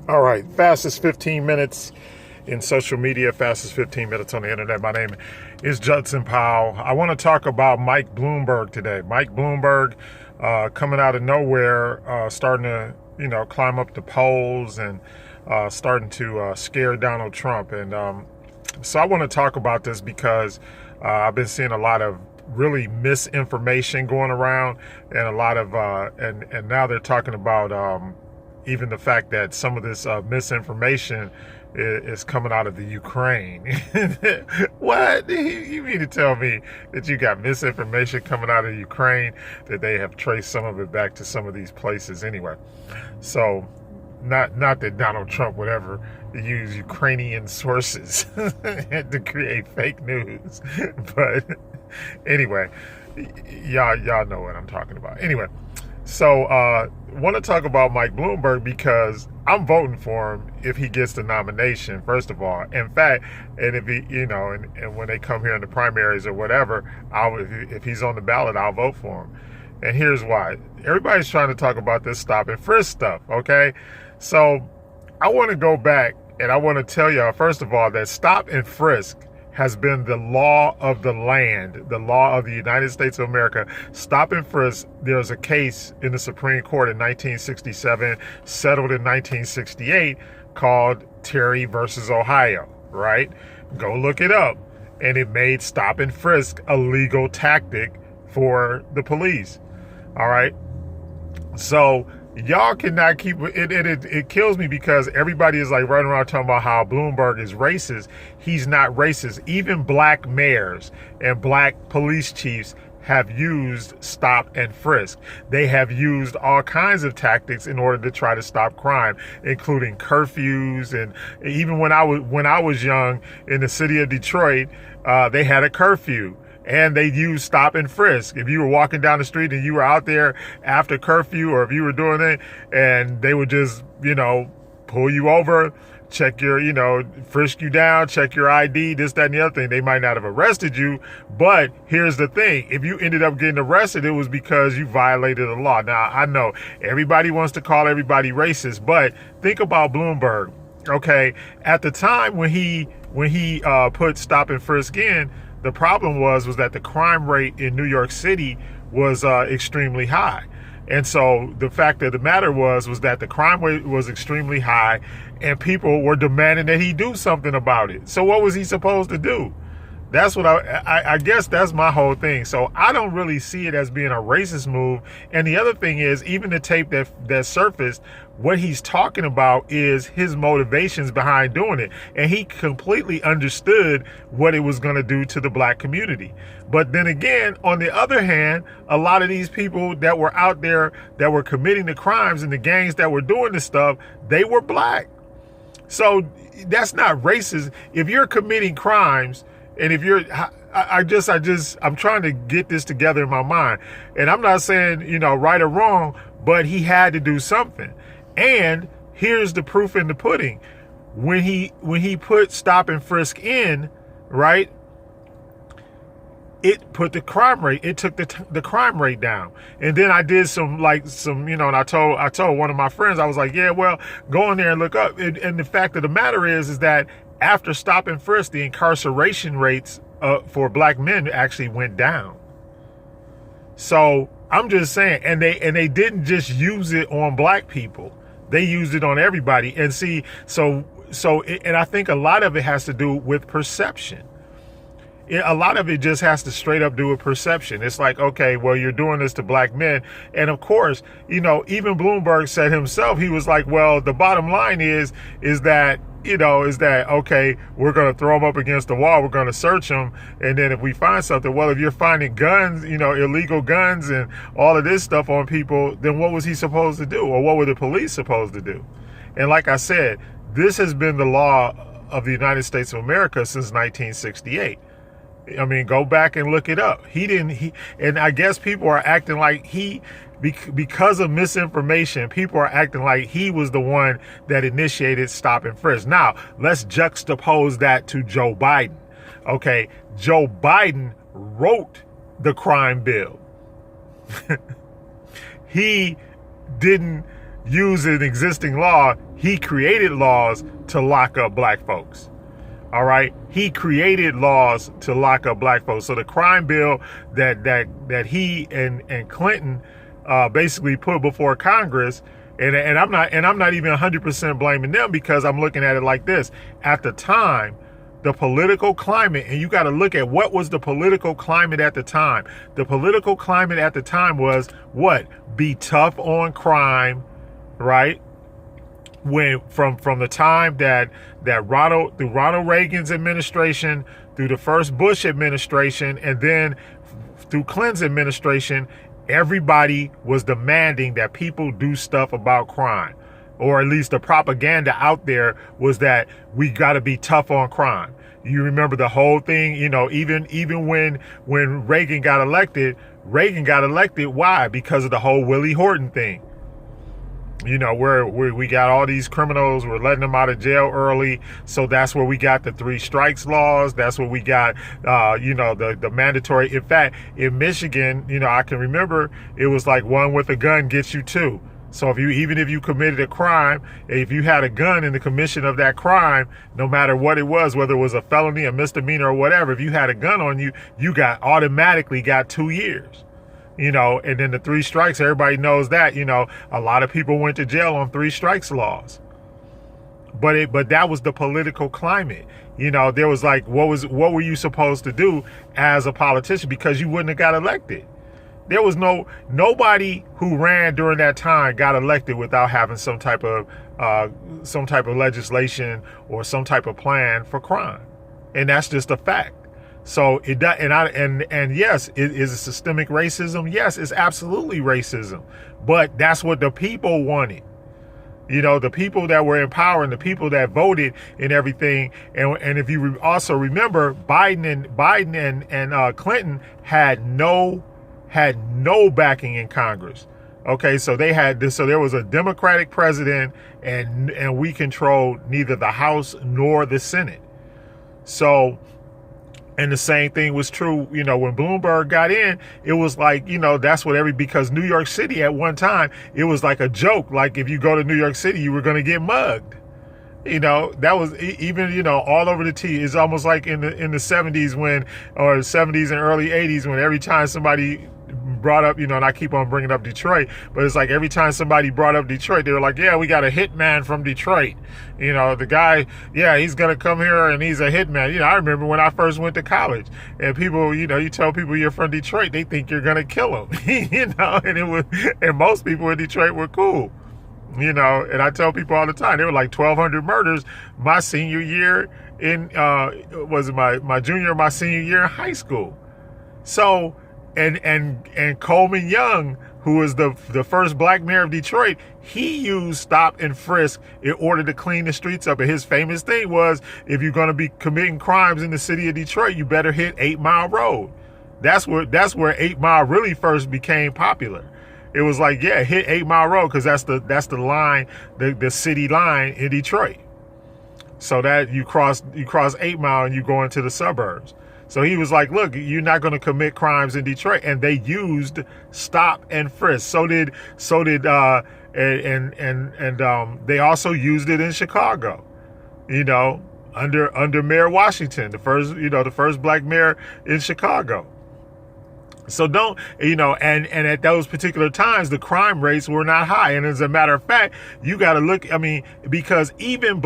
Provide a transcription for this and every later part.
All right, fastest 15 minutes in social media, fastest 15 minutes on the internet. My name is Judson Powell. I want to talk about Mike Bloomberg today. Mike Bloomberg coming out of nowhere, starting to, climb up the polls and starting to scare Donald Trump. And so I want to talk about this because I've been seeing a lot of really misinformation going around, and a lot of and now they're talking about even the fact that some of this misinformation is coming out of the Ukraine. What? You mean to tell me that you got misinformation coming out of Ukraine, that they have traced some of it back to some of these places anyway? So not that Donald Trump would ever use Ukrainian sources to create fake news. But anyway, y'all know what I'm talking about. Anyway, so want to talk about Mike Bloomberg because I'm voting for him if he gets the nomination, first of all. In fact, and if he, and when they come here in the primaries or whatever, if he's on the ballot, I'll vote for him. And here's why. Everybody's trying to talk about this stop and frisk stuff, okay? So I want to go back and I want to tell y'all, first of all, that stop and frisk has been the law of the land, the law of the United States of America. Stop and frisk, there's a case in the Supreme Court in 1967, settled in 1968, called Terry versus Ohio, right? Go look it up. And it made stop and frisk a legal tactic for the police, all right? So y'all cannot keep it. It kills me because everybody is like running around talking about how Bloomberg is racist. He's not racist. Even black mayors and black police chiefs have used stop and frisk. They have used all kinds of tactics in order to try to stop crime, including curfews. And even when I was young in the city of Detroit, they had a curfew. And they used stop and frisk. If you were walking down the street and you were out there after curfew, or if you were doing it, and they would just, pull you over, check your, frisk you down, check your ID, this, that, and the other thing. They might not have arrested you, but here's the thing. If you ended up getting arrested, it was because you violated the law. Now, I know everybody wants to call everybody racist, but think about Bloomberg, okay? At the time when he put stop and frisk in, the problem was that the crime rate in New York City was extremely high. And so the fact of the matter was that the crime rate was extremely high and people were demanding that he do something about it. So what was he supposed to do? That's what I guess that's my whole thing. So I don't really see it as being a racist move. And the other thing is, even the tape that surfaced, what he's talking about is his motivations behind doing it. And he completely understood what it was going to do to the black community. But then again, on the other hand, a lot of these people that were out there that were committing the crimes and the gangs that were doing this stuff, they were black. So that's not racist. If you're committing crimes, and if you're, I'm trying to get this together in my mind. And I'm not saying, right or wrong, but he had to do something. And here's the proof in the pudding. When he put stop and frisk in, right, it put the crime rate, it took the crime rate down. And then I did some, and I told one of my friends, I was like, yeah, well, go in there and look up. And the fact of the matter is that after stop and frisk, the incarceration rates for black men actually went down. So I'm just saying, and they didn't just use it on black people. They used it on everybody. And see, and I think a lot of it has to do with perception. A lot of it just has to straight up do with perception. It's like, okay, well, you're doing this to black men. And of course, even Bloomberg said himself, he was like, well, the bottom line is that, okay, we're going to throw them up against the wall. We're going to search them. And then if we find something, well, if you're finding guns, illegal guns and all of this stuff on people, then what was he supposed to do? Or what were the police supposed to do? And like I said, this has been the law of the United States of America since 1968. I mean, go back and look it up. And I guess people are acting like because of misinformation, people are acting like he was the one that initiated stop and frisk. Now, let's juxtapose that to Joe Biden. Okay, Joe Biden wrote the crime bill. He didn't use an existing law. He created laws to lock up black folks. All right. He created laws to lock up black folks. So the crime bill that he and Clinton basically put before Congress, and I'm not even 100% blaming them, because I'm looking at it like this. At the time, the political climate, and you got to look at what was the political climate at the time. The political climate at the time was what? Be tough on crime, right? When from the time that through Ronald Reagan's administration, through the first Bush administration, and then through Clinton's administration, everybody was demanding that people do stuff about crime, or at least the propaganda out there was that we got to be tough on crime. You remember the whole thing, even when Reagan got elected. Why? Because of the whole Willie Horton thing. Where we got all these criminals, we're letting them out of jail early. So that's where we got the 3 strikes laws. That's where we got, the mandatory. In fact, in Michigan, I can remember it was like 1 with a gun gets you 2. So even if you committed a crime, if you had a gun in the commission of that crime, no matter what it was, whether it was a felony, a misdemeanor, or whatever, if you had a gun on you, you automatically got 2 years. And then the 3 strikes, everybody knows that, a lot of people went to jail on 3 strikes laws. But that was the political climate. There was like, what were you supposed to do as a politician? Because you wouldn't have got elected. There was nobody who ran during that time got elected without having some type of legislation or some type of plan for crime. And that's just a fact. So it does, and yes, it is systemic racism. Yes, it's absolutely racism, but that's what the people wanted. The people that were in power and the people that voted and everything. And if you also remember, Biden and Clinton had no backing in Congress. Okay, so there was a Democratic president, and we controlled neither the House nor the Senate. So. And the same thing was true, when Bloomberg got in, it was like, that's what because New York City at one time, it was like a joke. Like if you go to New York City, you were going to get mugged. That was even, all over the T. It's almost like in the 70s or 70s and early 80s, when every time somebody brought up, and I keep on bringing up Detroit, but it's like every time somebody brought up Detroit, they were like, yeah, we got a hitman from Detroit. The guy, yeah, he's going to come here and he's a hitman. I remember when I first went to college, and people, you tell people you're from Detroit, they think you're going to kill them, and most people in Detroit were cool. And I tell people all the time, there were like 1,200 murders my senior year was it my junior or my senior year in high school. So, and Coleman Young, who was the first black mayor of Detroit, he used stop and frisk in order to clean the streets up. And his famous thing was, if you're going to be committing crimes in the city of Detroit, you better hit 8 Mile Road. That's where 8 Mile really first became popular. It was like, yeah, hit 8 Mile Road, because that's the line, the city line in Detroit. So that you cross 8 Mile and you go into the suburbs. So he was like, look, you're not going to commit crimes in Detroit. And they used stop and frisk. So did they also used it in Chicago, under Mayor Washington, the first black mayor in Chicago. So and at those particular times, the crime rates were not high. And as a matter of fact, you got to look, because even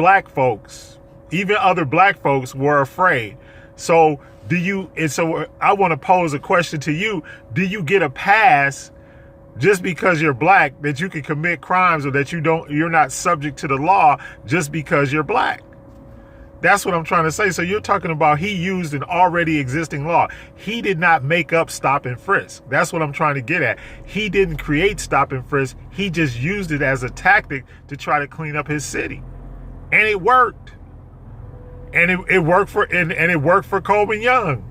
other black folks were afraid. So I want to pose a question to you. Do you get a pass just because you're black that you can commit crimes, or that you're not subject to the law just because you're black? That's what I'm trying to say. So you're talking about he used an already existing law. He did not make up stop and frisk. That's what I'm trying to get at. He didn't create stop and frisk. He just used it as a tactic to try to clean up his city. And it worked. And it worked for Coleman Young.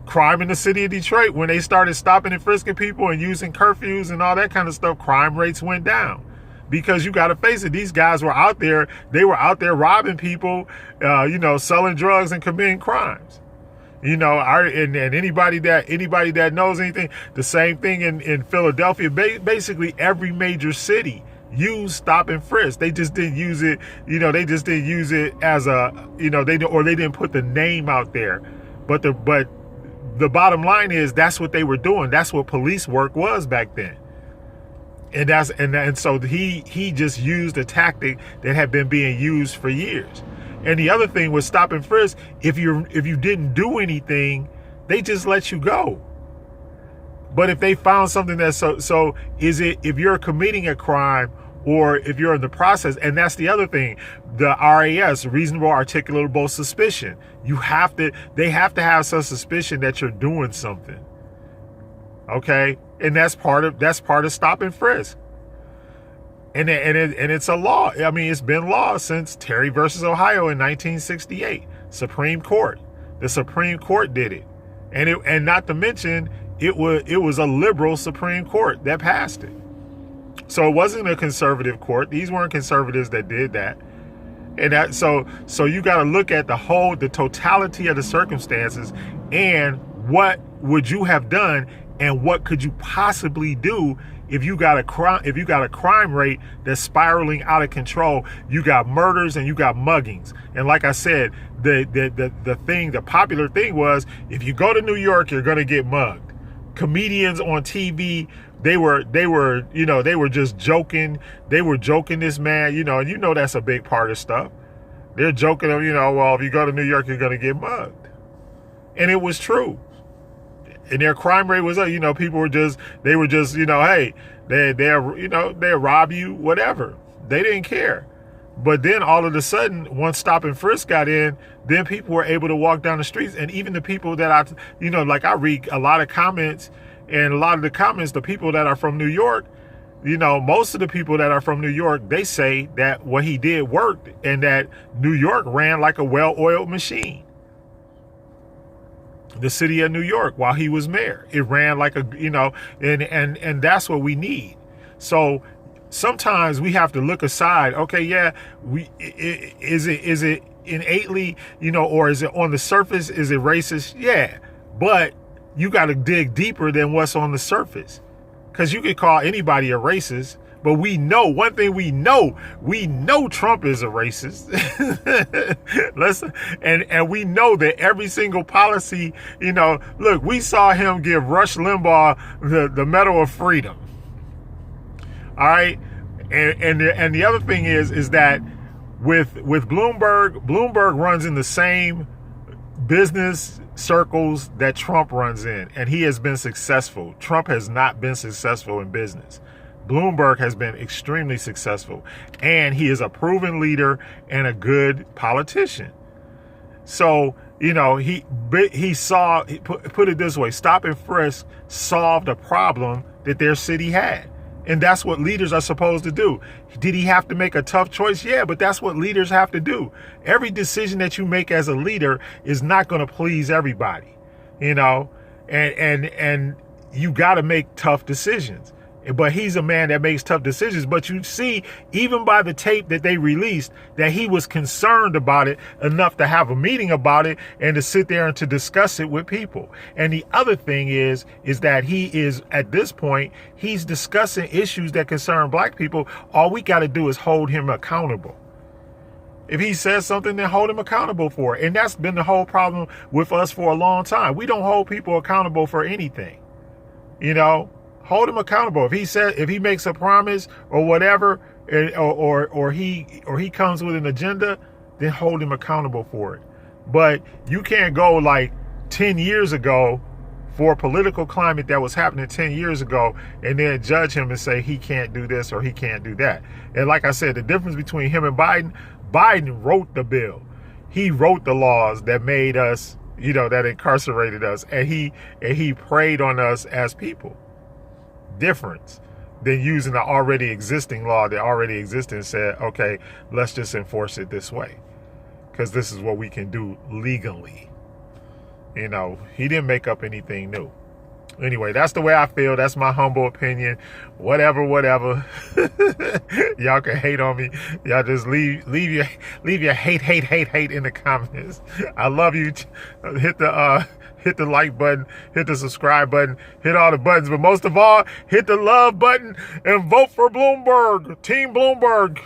Crime in the city of Detroit, when they started stopping and frisking people and using curfews and all that kind of stuff, crime rates went down. Because you got to face it, these guys were out there. They were out there robbing people, selling drugs and committing crimes. And anybody that knows anything, the same thing in Philadelphia. Basically, every major city use stop and frisk. They just didn't use it, they just didn't use it as a, they didn't put the name out there. But the bottom line is that's what they were doing. That's what police work was back then. And so he just used a tactic that had been being used for years. And the other thing with stop and frisk, if you didn't do anything, they just let you go. But if they found something that's so is it, if you're committing a crime or if you're in the process, and that's the other thing, the RAS, reasonable articulable suspicion, they have to have some suspicion that you're doing something. Okay? And that's part of stop and frisk. And it's a law. I mean, it's been law since Terry versus Ohio in 1968. Supreme Court. The Supreme Court did it. And not to mention, it was a liberal Supreme Court that passed it. So it wasn't a conservative court. These weren't conservatives that did that. And that so you got to look at the totality of the circumstances and what would you have done and what could you possibly do if you got a crime rate that's spiraling out of control. You got murders and you got muggings. And like I said, the popular thing was, if you go to New York, you're going to get mugged. Comedians on TV, they were just joking. They were joking this man, and that's a big part of stuff. They're joking of, well, if you go to New York, you're going to get mugged. And it was true. And their crime rate was, people were just, hey, they'll rob you, whatever. They didn't care. But then all of a sudden, once stop and frisk got in, then people were able to walk down the streets. And even the people that I read a lot of comments, and a lot of the comments, the people that are from New York, most of the people that are from New York, they say that what he did worked and that New York ran like a well-oiled machine. The city of New York, while he was mayor, it ran like and that's what we need. So sometimes we have to look aside. Okay, yeah, is it innately, or is it on the surface? Is it racist? Yeah, but you got to dig deeper than what's on the surface, because you could call anybody a racist. But we know one thing. We know Trump is a racist. Listen, and we know that every single policy, look, we saw him give Rush Limbaugh the Medal of Freedom. All right, and the other thing is that with Bloomberg runs in the same business circles that Trump runs in, and he has been successful. Trump has not been successful in business. Bloomberg has been extremely successful, and he is a proven leader and a good politician. So, he put it this way, stop and frisk solved a problem that their city had. And that's what leaders are supposed to do. Did he have to make a tough choice? Yeah, but that's what leaders have to do. Every decision that you make as a leader is not going to please everybody, and you got to make tough decisions. But he's a man that makes tough decisions. But you see, even by the tape that they released, that he was concerned about it enough to have a meeting about it and to sit there and to discuss it with people. And the other thing is that he is, at this point, he's discussing issues that concern black people. All we got to do is hold him accountable. If he says something, then hold him accountable for it. And that's been the whole problem with us for a long time. We don't hold people accountable for anything, Hold him accountable. If he makes a promise or whatever, or he comes with an agenda, then hold him accountable for it. But you can't go like 10 years ago for a political climate that was happening 10 years ago and then judge him and say he can't do this or he can't do that. And like I said, the difference between him and Biden wrote the bill. He wrote the laws that made us, that incarcerated us, and he preyed on us as people. Difference than using the already existing law that already existed and said, okay, let's just enforce it this way because this is what we can do legally. He didn't make up anything new. Anyway, that's the way I feel. That's my humble opinion. Whatever. Y'all can hate on me. Y'all just leave your hate in the comments. I love you. Hit the like button, hit the subscribe button, hit all the buttons, but most of all, hit the love button and vote for Bloomberg. Team Bloomberg.